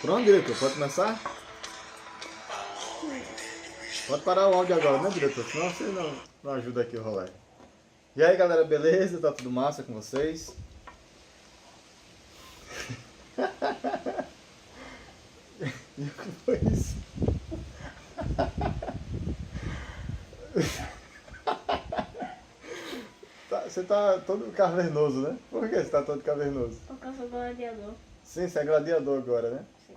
Pronto, diretor, pode começar? Pode parar o áudio agora, né, diretor? Senão você não ajuda aqui o rolê. E aí, galera, beleza? Tá tudo massa com vocês? E o que foi isso? Você tá todo cavernoso, né? Por que você tá todo cavernoso? Por causa do gladiador. Sim, você é gladiador agora, né? Sim.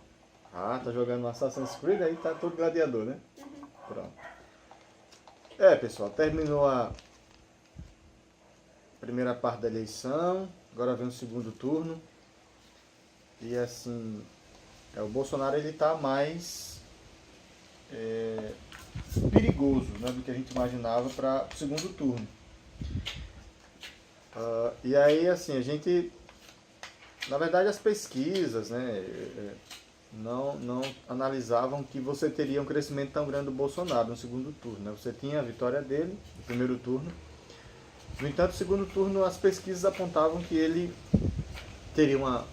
Ah, tá jogando no Assassin's Creed, aí tá todo gladiador, né? Uhum. Pronto. Pessoal, terminou a primeira parte da eleição, agora vem o segundo turno. E assim, o Bolsonaro ele tá mais perigoso, né, do que a gente imaginava para o segundo turno. E aí, assim, a gente, na verdade, as pesquisas, né, não analisavam que você teria um crescimento tão grande do Bolsonaro no segundo turno, né? Você tinha a vitória dele no primeiro turno. No entanto, no segundo turno, as pesquisas apontavam que ele teria uma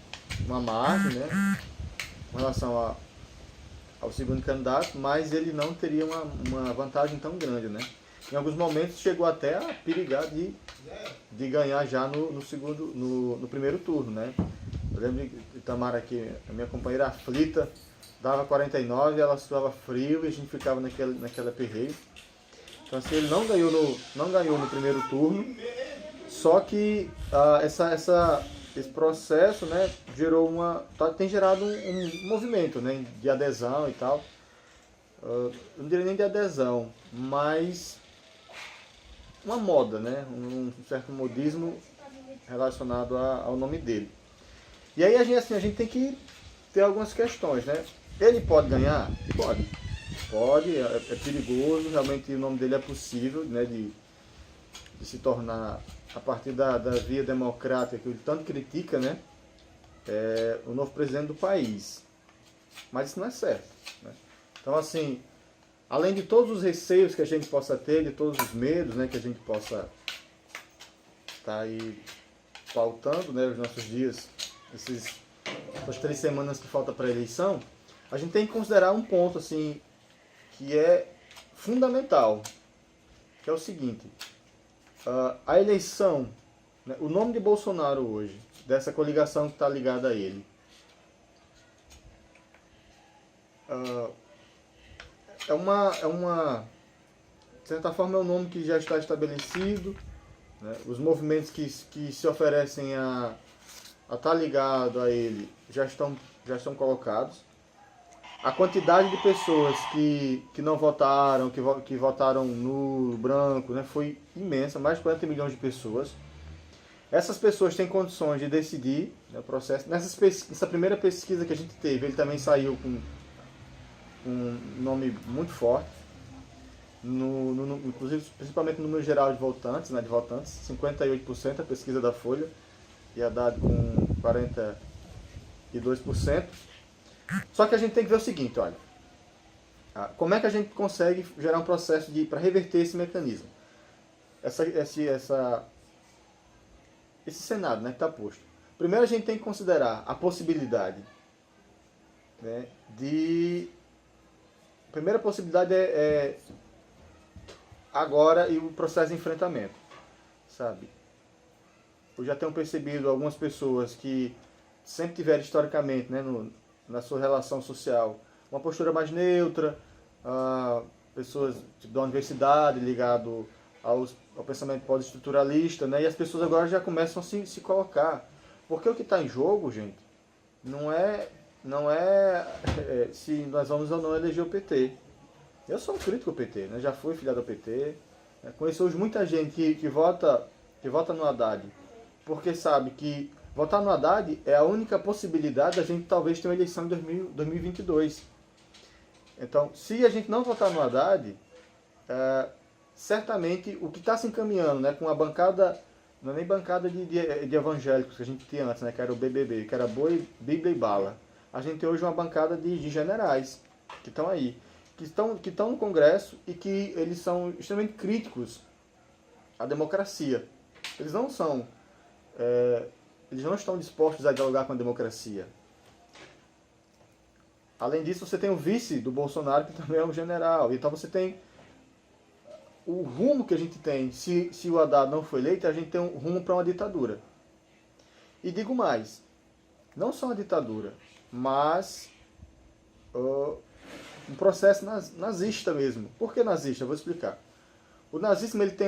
margem, né, com relação ao segundo candidato, mas ele não teria uma vantagem tão grande, né? Em alguns momentos chegou até a perigar de ganhar já no primeiro turno, né? Eu lembro de Tamara aqui, a minha companheira aflita, dava 49, ela suava frio e a gente ficava naquela aperreio. Então assim, ele não ganhou no primeiro turno, só que esse processo, né, tem gerado um movimento, né, de adesão e tal. Eu não diria nem de adesão, mas uma moda, né, um certo modismo relacionado ao nome dele. E aí a gente tem que ter algumas questões, né? Ele pode ganhar? Pode, é perigoso, realmente o nome dele é possível, né, de se tornar, a partir da via democrática que ele tanto critica, né, o novo presidente do país. Mas isso não é certo, né? Então, assim, além de todos os receios que a gente possa ter, de todos os medos, né, que a gente possa estar aí pautando, né, os nossos dias, essas 3 semanas que falta para a eleição, a gente tem que considerar um ponto, assim, que é fundamental, que é o seguinte: a eleição, né, o nome de Bolsonaro hoje, dessa coligação que está ligada a ele, de certa forma é um nome que já está estabelecido, né? Os movimentos que se oferecem a estar ligado a ele já estão colocados. A quantidade de pessoas que não votaram, que votaram nulo, branco, né, foi imensa, mais de 40 milhões de pessoas. Essas pessoas têm condições de decidir, né, o processo. Nessa primeira pesquisa que a gente teve, ele também saiu com um nome muito forte, inclusive principalmente no número geral de votantes, né, 58% a pesquisa da Folha, e a Haddad com 42%. Só que a gente tem que ver o seguinte, olha, como é que a gente consegue gerar um processo para reverter esse mecanismo? Esse cenário, né, que está posto. Primeiro a gente tem que considerar a possibilidade, né, a primeira possibilidade é agora e o processo de enfrentamento, sabe? Eu já tenho percebido algumas pessoas que sempre tiveram historicamente, né, na sua relação social, uma postura mais neutra, pessoas tipo, da universidade ligado ao pensamento pós-estruturalista, né, e as pessoas agora já começam a se colocar. Porque o que está em jogo, gente, não é se nós vamos ou não eleger o PT. Eu sou um crítico ao PT, né, já fui filiado ao PT, né, conheço hoje muita gente que vota no Haddad, porque sabe que votar no Haddad é a única possibilidade da gente talvez ter uma eleição em 2022. Então, se a gente não votar no Haddad, certamente o que está se encaminhando, né, com a bancada, não é nem bancada de evangélicos que a gente tinha antes, né, que era o BBB, que era Boi, Bíblia e Bala. A gente tem hoje uma bancada de generais que estão aí, que estão no Congresso e que eles são extremamente críticos à democracia. Eles não são, eles não estão dispostos a dialogar com a democracia. Além disso, você tem o vice do Bolsonaro, que também é um general. Então você tem o rumo que a gente tem, se o Haddad não for eleito, a gente tem um rumo para uma ditadura. E digo mais, não só uma ditadura, mas um processo nazista mesmo. Por que nazista? Eu vou explicar. O nazismo ele tem,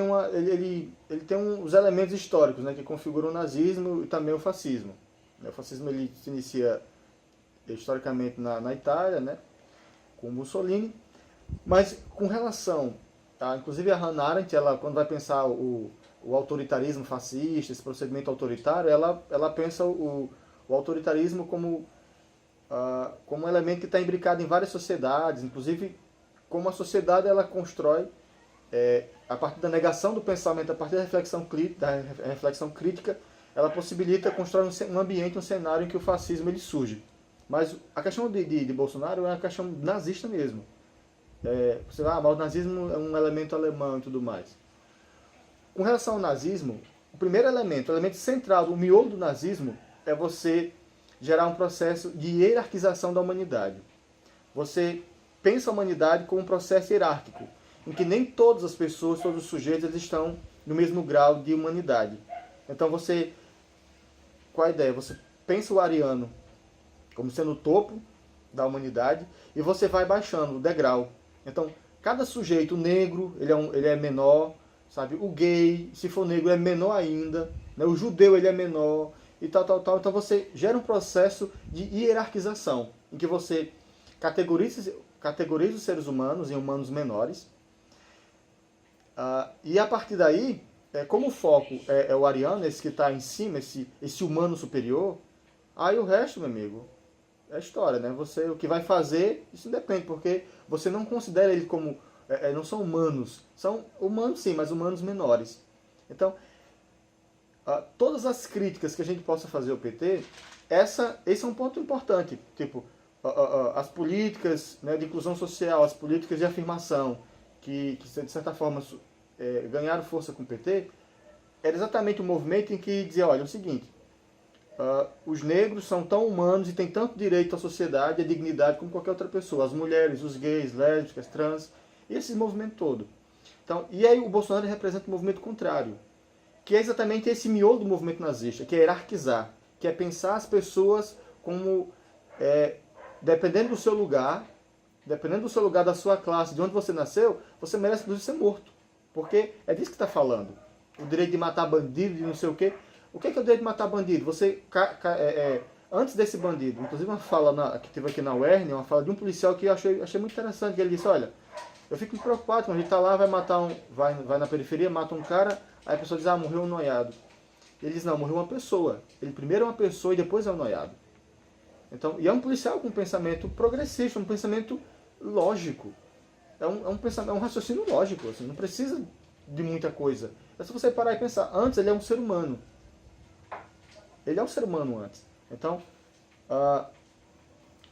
ele tem uns elementos históricos, né, que configuram o nazismo e também o fascismo. O fascismo ele se inicia historicamente na Itália, né, com Mussolini, mas com relação, inclusive a Hannah Arendt, ela, quando vai pensar o autoritarismo fascista, esse procedimento autoritário, ela pensa o autoritarismo como um elemento que está imbricado em várias sociedades, inclusive como a sociedade ela constrói a partir da negação do pensamento, a partir da reflexão crítica, ela possibilita construir um ambiente, um cenário em que o fascismo ele surge. Mas a questão de Bolsonaro é uma questão nazista mesmo. Você vai, mas o nazismo é um elemento alemão e tudo mais. Com relação ao nazismo, o primeiro elemento, o elemento central, o miolo do nazismo, é você gerar um processo de hierarquização da humanidade. Você pensa a humanidade como um processo hierárquico, em que nem todas as pessoas, todos os sujeitos, eles estão no mesmo grau de humanidade. Então qual a ideia? Você pensa o ariano como sendo o topo da humanidade e você vai baixando o degrau. Então, cada sujeito, o negro, ele é menor, sabe? O gay, se for negro, é menor ainda, né? O judeu, ele é menor, e tal. Então você gera um processo de hierarquização, em que você categoriza os seres humanos em humanos menores, e a partir daí, como o foco é o ariano, esse que está em cima, esse humano superior, aí o resto, meu amigo, é história, né? Você, o que vai fazer, isso depende, porque você não considera ele como... não são humanos. São humanos sim, mas humanos menores. Então, todas as críticas que a gente possa fazer ao PT, esse é um ponto importante. Tipo, as políticas, né, de inclusão social, as políticas de afirmação, que de certa forma ganharam força com o PT, era exatamente o movimento em que dizia, olha, é o seguinte, os negros são tão humanos e têm tanto direito à sociedade e à dignidade como qualquer outra pessoa. As mulheres, os gays, lésbicas, trans, e esse movimento todo. Então, e aí o Bolsonaro representa o movimento contrário, que é exatamente esse miolo do movimento nazista, que é hierarquizar, que é pensar as pessoas como, dependendo do seu lugar, da sua classe, de onde você nasceu, você merece inclusive ser morto. Porque é disso que está falando. O direito de matar bandido, de não sei o quê. O que é o direito de matar bandido? Você, antes desse bandido, inclusive uma fala que teve aqui na UERN, uma fala de um policial que eu achei muito interessante, que ele disse, olha, eu fico preocupado quando a gente está lá, vai na periferia, mata um cara, aí a pessoa diz, morreu um noiado. Ele diz, não, morreu uma pessoa. Ele primeiro é uma pessoa e depois é um noiado. Então, e é um policial com um pensamento progressista, um pensamento lógico. É um raciocínio lógico, assim, não precisa de muita coisa. É só você parar e pensar, antes ele é um ser humano. Ele é um ser humano antes. Então,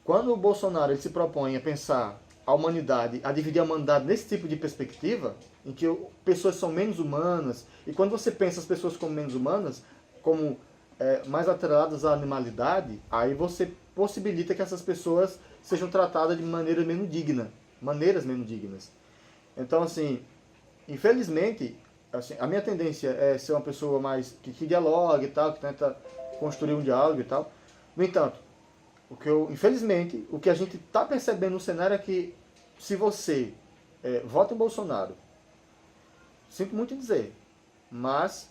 quando o Bolsonaro ele se propõe a pensar a humanidade, a dividir a humanidade nesse tipo de perspectiva, em que pessoas são menos humanas, e quando você pensa as pessoas como menos humanas, como mais atreladas à animalidade, aí você possibilita que essas pessoas sejam tratadas de maneiras menos dignas. Então, assim, infelizmente, assim, a minha tendência é ser uma pessoa mais que dialoga e tal, que tenta construir um diálogo e tal. No entanto, infelizmente, o que a gente está percebendo no cenário é que se você vota em Bolsonaro, sinto muito em dizer, mas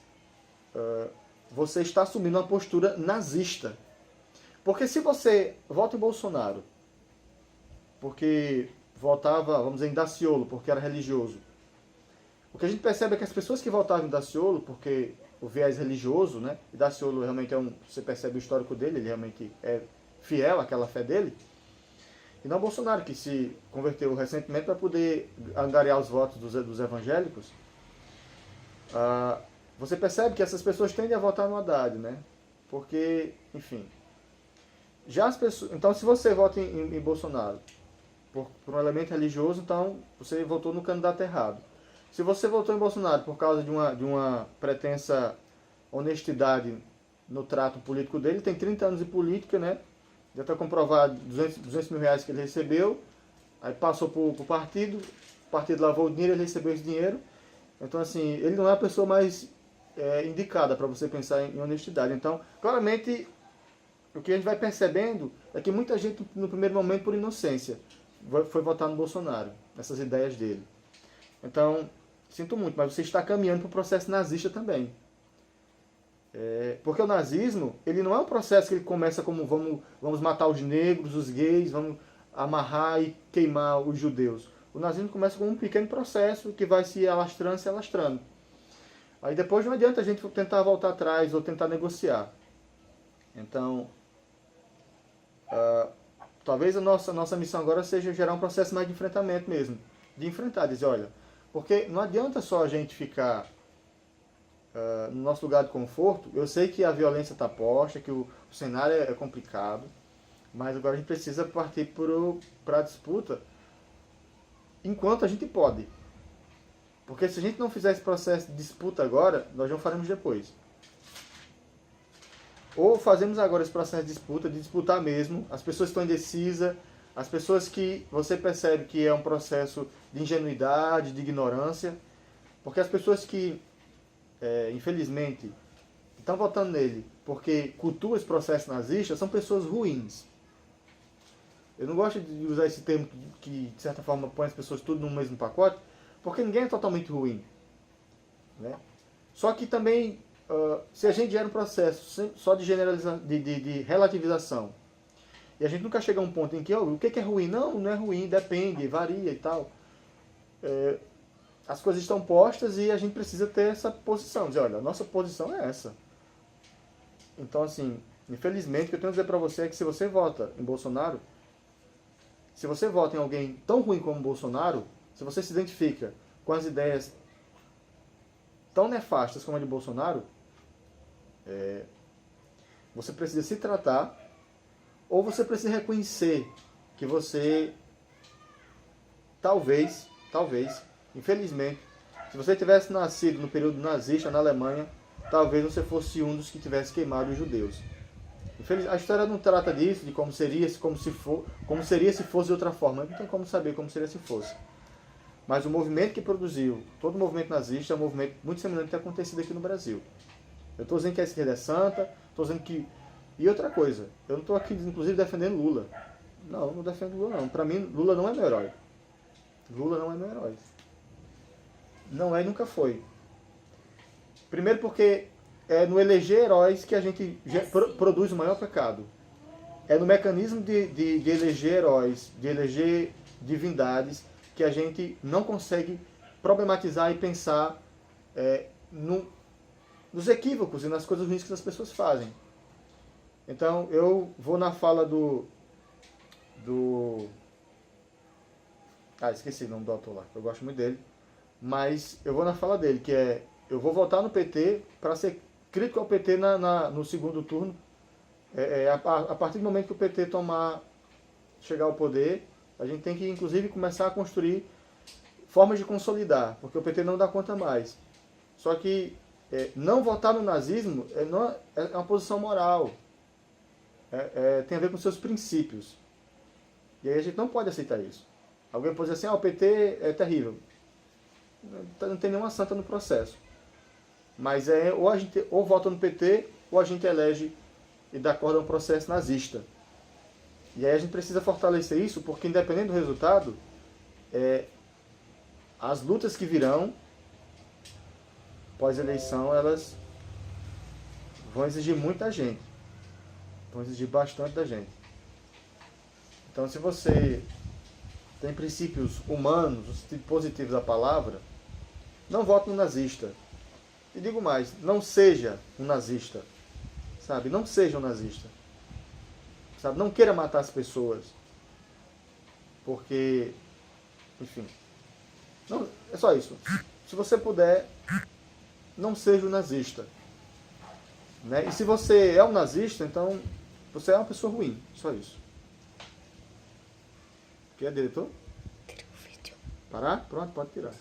você está assumindo uma postura nazista. Porque se você vota em Bolsonaro, porque votava, vamos dizer, em Daciolo, porque era religioso, o que a gente percebe é que as pessoas que votavam em Daciolo, porque o viés religioso, né, e Daciolo realmente você percebe o histórico dele, ele realmente é fiel àquela fé dele, E não Bolsonaro, que se converteu recentemente para poder angariar os votos dos evangélicos. Você percebe que essas pessoas tendem a votar no Haddad, né? Porque, enfim, já as pessoas. Então, se você vota em Bolsonaro por um elemento religioso, então você votou no candidato errado. Se você votou em Bolsonaro por causa de uma pretensa honestidade no trato político dele, tem 30 anos de política, né? Já está comprovado 200 mil reais que ele recebeu, aí passou para o partido lavou o dinheiro, ele recebeu esse dinheiro. Então, assim, ele não é a pessoa mais indicada para você pensar em honestidade. Então, claramente, o que a gente vai percebendo é que muita gente, no primeiro momento, por inocência, foi votar no Bolsonaro, nessas ideias dele. Então, sinto muito, mas você está caminhando para o processo nazista também. Porque o nazismo, ele não é um processo que ele começa como vamos matar os negros, os gays, vamos amarrar e queimar os judeus. O nazismo começa como um pequeno processo que vai se alastrando, se alastrando. Aí depois não adianta a gente tentar voltar atrás ou tentar negociar. Então, talvez a nossa missão agora seja gerar um processo mais de enfrentamento mesmo. De enfrentar, dizer, olha, porque não adianta só a gente ficar no nosso lugar de conforto. Eu sei que a violência está posta, que o cenário é complicado, mas agora a gente precisa partir para a disputa enquanto a gente pode. Porque se a gente não fizer esse processo de disputa agora, nós não faremos depois. Ou fazemos agora esse processo de disputar mesmo, as pessoas estão indecisas, as pessoas que você percebe que é um processo de ingenuidade, de ignorância, porque as pessoas que infelizmente, estão votando nele porque cultuam esse processo nazista, são pessoas ruins. Eu não gosto de usar esse termo que, de certa forma, põe as pessoas tudo no mesmo pacote, porque ninguém é totalmente ruim. Né? Só que também, se a gente gera um processo só de relativização, e a gente nunca chega a um ponto em que, o que é ruim? Não é ruim, depende, varia e tal. As coisas estão postas e a gente precisa ter essa posição. Dizer, olha, a nossa posição é essa. Então, assim, infelizmente, o que eu tenho a dizer para você é que se você vota em Bolsonaro, se você vota em alguém tão ruim como Bolsonaro, se você se identifica com as ideias tão nefastas como a de Bolsonaro, você precisa se tratar, ou você precisa reconhecer que você, talvez, infelizmente, se você tivesse nascido no período nazista na Alemanha, talvez você fosse um dos que tivesse queimado os judeus. A história não trata disso, de como seria se fosse de outra forma. Não tem como saber como seria se fosse. Mas o movimento que produziu, todo o movimento nazista, é um movimento muito semelhante ao que tem acontecido aqui no Brasil. Eu estou dizendo que a esquerda é santa, estou dizendo que... E outra coisa, eu não estou aqui, inclusive, defendendo Lula. Não defendo Lula, não. Para mim, Lula não é meu herói. Lula não é meu herói. Não é e nunca foi. Primeiro porque é no eleger heróis que a gente produz o maior pecado. É no mecanismo de eleger heróis, de eleger divindades, que a gente não consegue problematizar e pensar nos equívocos e nas coisas ruins que as pessoas fazem. Então, eu vou na fala esqueci o nome do autor lá, eu gosto muito dele. Mas eu vou na fala dele, que é: eu vou votar no PT para ser crítico ao PT no segundo turno. A partir do momento que o PT chegar ao poder, a gente tem que, inclusive, começar a construir formas de consolidar, porque o PT não dá conta mais. Só que não votar no nazismo é uma posição moral. Tem a ver com seus princípios. E aí a gente não pode aceitar isso. Alguém pode dizer assim, o PT é terrível. Não tem nenhuma santa no processo. Mas ou a gente ou vota no PT, ou a gente elege e dá corda a um processo nazista. E aí a gente precisa fortalecer isso, porque independente do resultado, as lutas que virão pós-eleição, elas vão exigir muita gente. Vão exigir bastante da gente. Então, se você tem princípios humanos, no sentido positivo da palavra, não vote no nazista. E digo mais, não seja um nazista. Sabe? Não seja um nazista. Sabe? Não queira matar as pessoas. Porque, enfim, não, é só isso. Se você puder, não seja um nazista. Né? E se você é um nazista, então você é uma pessoa ruim. Só isso. Quer, diretor? Tira o vídeo. Parar? Pronto, pode tirar.